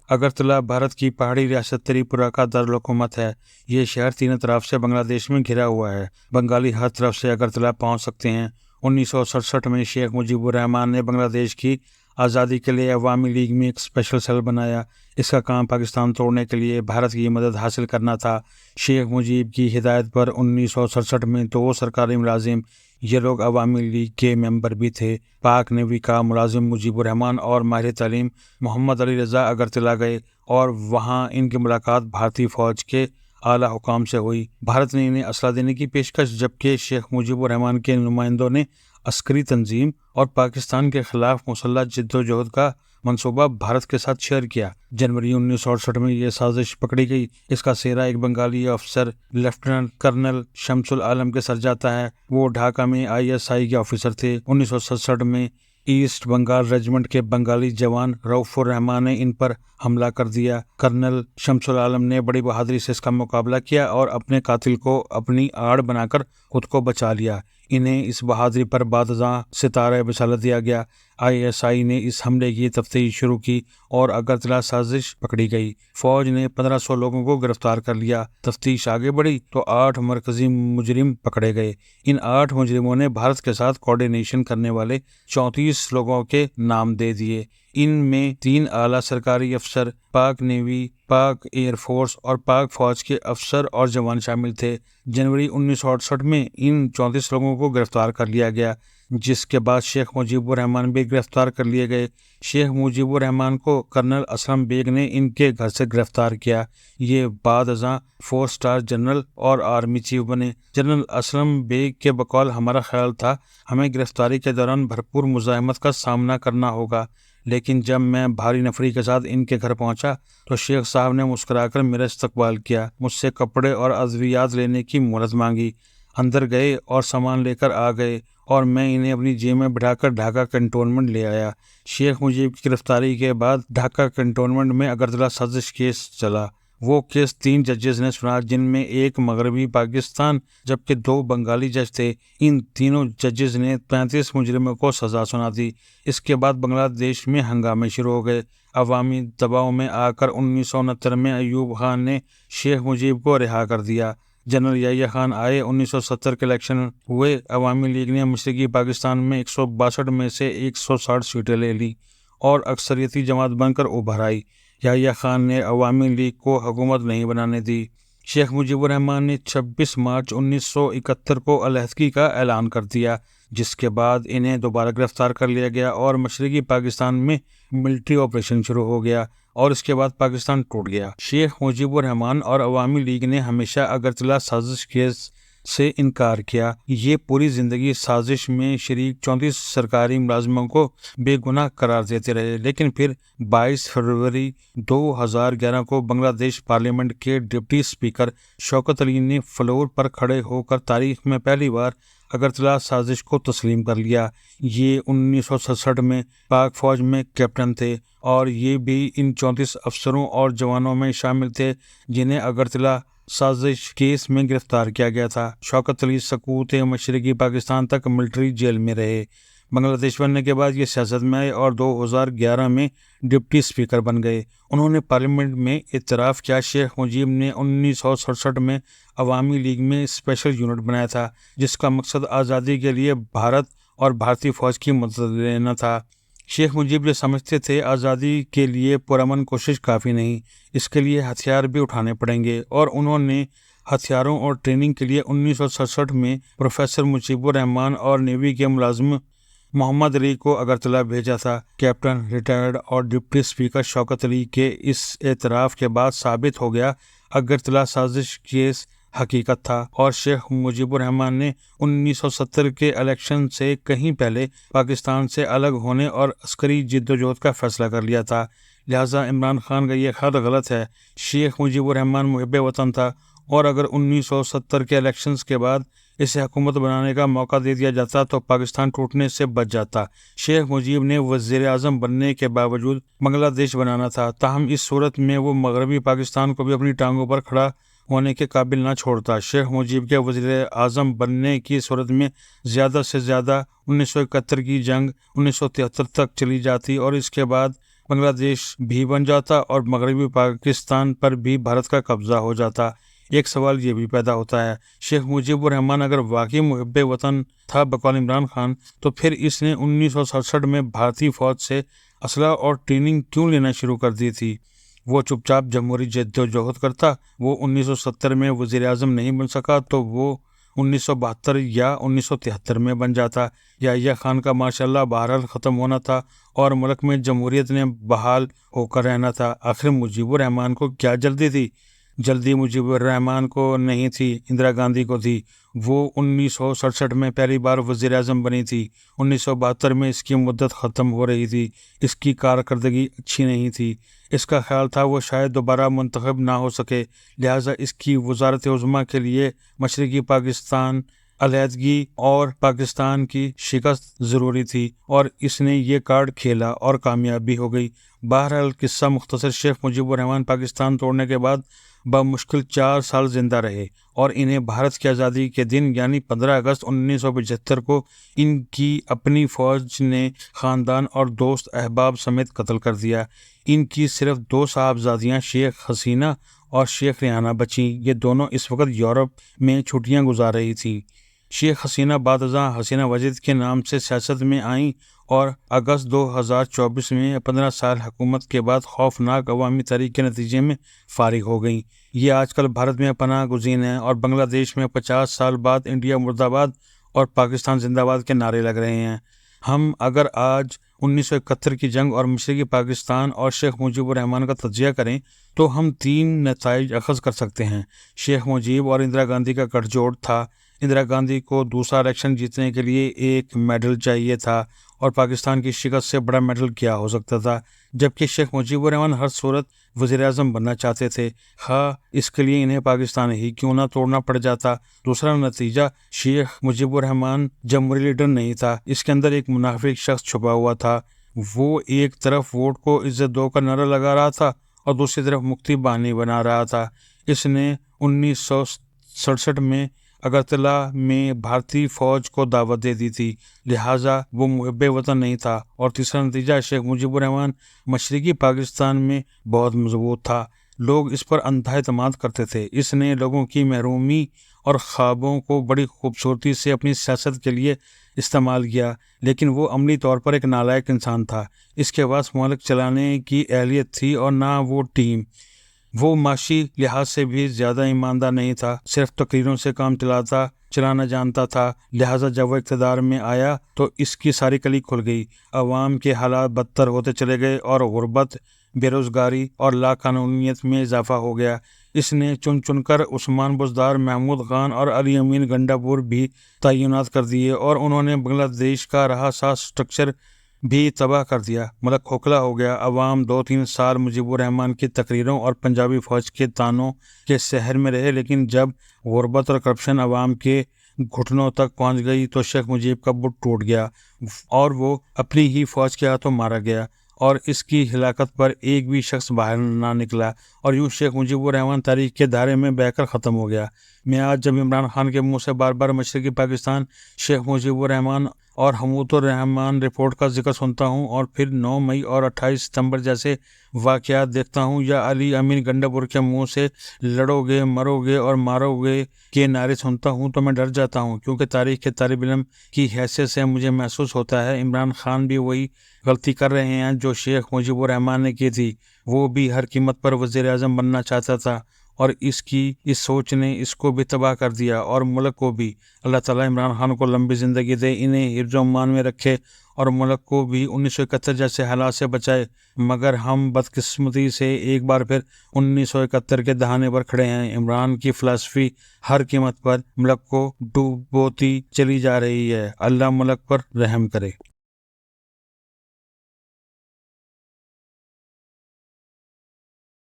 अगरतला भारत की पहाड़ी रियासत त्रिपुरा का दारुल-हुकूमत है। ये शहर तीनों तरफ से बांग्लादेश में घिरा हुआ है। बंगाली हर तरफ से अगरतला पहुंच सकते हैं। 1967 में शेख मुजीबुर रहमान ने बांग्लादेश की आज़ादी के लिए अवामी लीग में एक स्पेशल सेल बनाया। इसका काम पाकिस्तान तोड़ने के लिए भारत की मदद हासिल करना था। शेख मुजीब की हिदायत पर 1967 में 2 सरकारी मुलाजिम, ये लोग अवामी लीग के मेंबर भी थे, पाक नेवी का मुलाजिम मुजीबुर रहमान और माहिर तालीम मोहम्मद अली रज़ा अगरतला गए और वहाँ इनकी मुलाकात भारतीय फ़ौज के आला हुकाम से हुई। भारत ने इन्हें असला देने की पेशकश, जबकि शेख मुजीबुर रहमान के नुमाइंदों ने अस्करी तंजीम और पाकिस्तान के खिलाफ मुसल्लह जद्दोजहद का मंसूबा भारत के साथ शेयर किया। जनवरी 1968 में ये साजिश पकड़ी गई। इसका सेहरा एक बंगाली अफसर लेफ्टिनेंट कर्नल शमसुल आलम के सर जाता है। वो ढाका में ISI के ऑफिसर थे। 1967 में ईस्ट बंगाल रेजिमेंट के बंगाली जवान रऊफुर रहमान ने इन पर हमला कर दिया। कर्नल शमसुल आलम ने बड़ी बहादुरी से इसका मुकाबला किया और अपने कातिल को अपनी आड़ बनाकर खुद को बचा लिया। इन्हें इस बहादुरी पर बादशाह सितारा बसालत दिया गया। ISI ने इस हमले की तफ्तीश शुरू की और अगरतला साजिश पकड़ी गई। फौज ने 1500 लोगों को गिरफ्तार कर लिया। तफ्तीश आगे बढ़ी तो 8 मरकजी मुजरिम पकड़े गए। इन 8 मुजरिमों ने भारत के साथ कोऑर्डिनेशन करने वाले 34 लोगों के नाम दे दिए। इनमें 3 आला सरकारी अफसर, पाक नेवी, पाक एयरफोर्स और पाक फौज के अफसर और जवान शामिल थे। जनवरी 1968 में इन 34 लोगों को गिरफ्तार कर लिया गया, जिसके बाद शेख मुजीबुर रहमान भी गिरफ्तार कर लिए गए। शेख मुजीबुर रहमान को कर्नल असलम बेग ने इनके घर से गिरफ्तार किया। ये बाद 4 स्टार जनरल और आर्मी चीफ बने। जनरल असलम बेग के बकौल हमारा ख्याल था हमें गिरफ्तारी के दौरान भरपूर मुज़ाहमत का सामना करना होगा, लेकिन जब मैं भारी नफरी के साथ इनके घर पहुंचा तो शेख साहब ने मुस्कुराकर मेरा इस्तकबाल किया, मुझसे कपड़े और अद्वियात लेने की मोहलत मांगी। अंदर गए और सामान लेकर आ गए और मैं इन्हें अपनी जेब में बिठाकर ढाका कंटोनमेंट ले आया। शेख मुजीब की गिरफ्तारी के बाद ढाका कंटोनमेंट में अगरतला साजिश केस चला। वो केस 3 जजेस ने सुना, जिनमें एक मगरबी पाकिस्तान जबकि 2 बंगाली जज थे। इन तीनों जजेस ने 35 मुजरिमों को सजा सुना दी। इसके बाद बांग्लादेश में हंगामे शुरू हो गए। अवामी दबाव में आकर 1969 में अयूब खान ने शेख मुजीब को रिहा कर दिया। जनरल याहिया खान आए। 1970 के इलेक्शन हुए। अवामी लीग ने मशरकी पाकिस्तान में 162 में से 160 सीटें ले ली और अक्सरियती जमात बनकर उभर आई। याहिया खान ने अवामी लीग को हुकूमत नहीं बनाने दी। शेख मुजीबुर रहमान ने 26 मार्च 1971 को अलहदगी का ऐलान कर दिया, जिसके बाद इन्हें दोबारा गिरफ्तार कर लिया गया और मशरकी पाकिस्तान में मिलिट्री ऑपरेशन शुरू हो गया और इसके बाद पाकिस्तान टूट गया। शेख मुजीबुर रहमान और अवामी लीग ने हमेशा अगरतला साजिश केस से इनकार किया। ये पूरी जिंदगी साजिश में शरीक 34 सरकारी मुलाजिमों को बेगुनाह करार देते रहे, लेकिन फिर 22 फरवरी 2011 को बांग्लादेश पार्लियामेंट के डिप्टी स्पीकर शौकत अली ने फ्लोर पर खड़े होकर तारीख में पहली बार अगरतला साजिश को तस्लीम कर लिया। ये 1967 में पाक फौज में कैप्टन थे और ये भी इन 34 अफसरों और जवानों में शामिल थे जिन्हें अगरतला साजिश केस में गिरफ्तार किया गया था। शौकत अली सकूत मशरकी पाकिस्तान तक मिलिट्री जेल में रहे। बांग्लादेश बनने के बाद ये सियासत में आए और 2011 में डिप्टी स्पीकर बन गए। उन्होंने पार्लियामेंट में इतराफ़ किया। शेख मुजीब ने 1967 में अवामी लीग में स्पेशल यूनिट बनाया था, जिसका मकसद आज़ादी के लिए भारत और भारतीय फ़ौज की मदद लेना था। शेख मुजीब जो समझते थे आज़ादी के लिए पुरअमन कोशिश काफ़ी नहीं, इसके लिए हथियार भी उठाने पड़ेंगे, और उन्होंने हथियारों और ट्रेनिंग के लिए 1967 में प्रोफेसर मुजीबुर रहमान और नेवी के मुलाजिम मोहम्मद अली को अगरतला भेजा था। कैप्टन रिटायर्ड और डिप्टी स्पीकर शौकत अली के इस एतराफ़ के बाद साबित हो गया अगरतला साजिश केस हकीकत था और शेख मुजीबुर रहमान ने 1970 के इलेक्शन से कहीं पहले पाकिस्तान से अलग होने और अस्करी जिद्दोजहद का फैसला कर लिया था। लिहाजा इमरान खान का ये ख्याल गलत है। शेख मुजीबुर रहमान मुहिब्बे वतन था और अगर 1970 के इलेक्शंस के बाद इसे हुकूमत बनाने का मौका दे दिया जाता तो पाकिस्तान टूटने से बच जाता। शेख मुजीब ने वज़ीर आज़म बनने के बावजूद बांग्लादेश बनाना था, ताहम इस सूरत में वो मगरबी पाकिस्तान को भी अपनी टांगों पर खड़ा होने के काबिल ना छोड़ता। शेख मुजीब के वज़ीर आज़म बनने की सूरत में ज़्यादा से ज़्यादा 1971 की जंग 1973 तक चली जाती और इसके बाद بنگلہ دیش بھی بن جاتا اور مغربی پاکستان پر بھی بھارت کا قبضہ ہو جاتا۔ ایک سوال یہ بھی پیدا ہوتا ہے، شیخ مجیب الرحمان اگر واقعی محب وطن تھا بقول عمران خان، تو پھر اس نے 1967 میں بھارتی فوج سے اسلحہ اور ٹریننگ کیوں لینا شروع کر دی تھی؟ وہ چپ چاپ جمہوری جدوجہد کرتا۔ وہ 1970 میں وزیر اعظم نہیں بن سکا تو وہ 1972 یا 1973 میں بن جاتا۔ یحییٰ خان کا ماشاءاللہ بہرحال ختم ہونا تھا اور ملک میں جمہوریت نے بحال ہو کر رہنا تھا۔ آخر مجیب الرحمان کو کیا جلدی تھی؟ جلدی مجیب الرحمان کو نہیں تھی، اندرا گاندھی کو تھی۔ وہ 1967 میں پہلی بار وزیر اعظم بنی تھی۔ 1972 میں اس کی مدت ختم ہو رہی تھی۔ اس کی کارکردگی اچھی نہیں تھی۔ اس کا خیال تھا وہ شاید دوبارہ منتخب نہ ہو سکے، لہٰذا اس کی وزارت عظمیٰ کے لیے مشرقی پاکستان علیحدگی اور پاکستان کی شکست ضروری تھی، اور اس نے یہ کارڈ کھیلا اور کامیاب بھی ہو گئی۔ بہرحال قصہ مختصر، شیخ مجیب الرحمان پاکستان توڑنے کے بعد بمشکل 4 سال زندہ رہے، اور انہیں بھارت کی آزادی کے دن یعنی 15 اگست 1975 کو ان کی اپنی فوج نے خاندان اور دوست احباب سمیت قتل کر دیا۔ ان کی صرف 2 صاحبزادیاں شیخ حسینہ اور شیخ ریحانہ بچیں۔ یہ دونوں اس وقت یورپ میں چھٹیاں گزار رہی تھیں۔ شیخ حسینہ بعد ازاں حسینہ واجد کے نام سے سیاست میں آئیں اور اگست 2024 میں 15 سال حکومت کے بعد خوفناک عوامی تحریک کے نتیجے میں فارغ ہو گئیں۔ یہ آج کل بھارت میں پناہ گزین ہیں اور بنگلہ دیش میں 50 سال بعد انڈیا مرد آباد اور پاکستان زندہ باد کے نعرے لگ رہے ہیں۔ ہم اگر آج 1971 کی جنگ اور مشرقی پاکستان اور شیخ مجیب الرحمان کا تجزیہ کریں تو ہم 3 نتائج اخذ کر سکتے ہیں۔ شیخ مجیب اور اندرا گاندھی کا گٹھ جوڑ تھا۔ اندرا گاندھی کو دوسرا الیکشن جیتنے کے لیے ایک میڈل چاہیے تھا، اور پاکستان کی شکست سے بڑا میڈل کیا ہو سکتا تھا، جبکہ شیخ مجیب الرحمان ہر صورت وزیر اعظم بننا چاہتے تھے، خواہ اس کے لیے انہیں پاکستان ہی کیوں نہ توڑنا پڑ جاتا۔ دوسرا نتیجہ، شیخ مجیب الرحمان جمہوری لیڈر نہیں تھا، اس کے اندر ایک منافق شخص چھپا ہوا تھا۔ وہ ایک طرف ووٹ کو عزت دو کا نعرہ لگا رہا تھا اور دوسری طرف مکتی بہانی بنا رہا تھا۔ اس نے 1967 میں اگرتلہ میں بھارتی فوج کو دعوت دے دی تھی، لہٰذا وہ محب وطن نہیں تھا۔ اور تیسرا نتیجہ، شیخ مجیب الرحمان مشرقی پاکستان میں بہت مضبوط تھا، لوگ اس پر انتہا اعتماد کرتے تھے۔ اس نے لوگوں کی محرومی اور خوابوں کو بڑی خوبصورتی سے اپنی سیاست کے لیے استعمال کیا، لیکن وہ عملی طور پر ایک نالائق انسان تھا۔ اس کے پاس ملک چلانے کی اہلیت تھی اور نہ وہ ٹیم۔ وہ معاشی لحاظ سے بھی زیادہ ایماندار نہیں تھا، صرف تقریروں سے کام چلانا جانتا تھا، لہٰذا جب وہ اقتدار میں آیا تو اس کی ساری کلی کھل گئی۔ عوام کے حالات بدتر ہوتے چلے گئے اور غربت، بے روزگاری اور لا قانونیت میں اضافہ ہو گیا۔ اس نے چن کر عثمان بزدار، محمود خان اور علی امین گنڈاپور بھی تعینات کر دیے، اور انہوں نے بنگلہ دیش کا رہا ساز سٹرکچر بھی تباہ کر دیا۔ ملک کھوکھلا ہو گیا۔ عوام 2-3 سال مجیب الرحمان کی تقریروں اور پنجابی فوج کے تانوں کے سحر میں رہے، لیکن جب غربت اور کرپشن عوام کے گھٹنوں تک پہنچ گئی تو شیخ مجیب کا بت ٹوٹ گیا اور وہ اپنی ہی فوج کے ہاتھوں مارا گیا، اور اس کی ہلاکت پر ایک بھی شخص باہر نہ نکلا، اور یوں شیخ مجیب الرحمان تاریخ کے دھارے میں بہہ کر ختم ہو گیا۔ میں آج جب عمران خان کے منہ سے بار بار مشرقی پاکستان، شیخ مجیب الرحمان اور حمود الرحمان رپورٹ کا ذکر سنتا ہوں، اور پھر 9 مئی اور 28 ستمبر جیسے واقعات دیکھتا ہوں، یا علی امین گنڈاپور کے منہ سے لڑو گے، مرو گے اور مارو گے کے نعرے سنتا ہوں تو میں ڈر جاتا ہوں، کیونکہ تاریخ کے طالب علم کی حیثیت سے مجھے محسوس ہوتا ہے عمران خان بھی وہی غلطی کر رہے ہیں جو شیخ مجیب الرحمان نے کی تھی۔ وہ بھی ہر قیمت پر وزیر اعظم بننا چاہتا تھا، اور اس کی اس سوچ نے اس کو بھی تباہ کر دیا اور ملک کو بھی۔ اللہ تعالیٰ عمران خان کو لمبی زندگی دے، انہیں حفظ و امان میں رکھے اور ملک کو بھی 1971 جیسے حالات سے بچائے۔ مگر ہم بدقسمتی سے ایک بار پھر 1971 کے دہانے پر کھڑے ہیں۔ عمران کی فلسفی ہر قیمت پر ملک کو ڈوبوتی چلی جا رہی ہے۔ اللہ ملک پر رحم کرے۔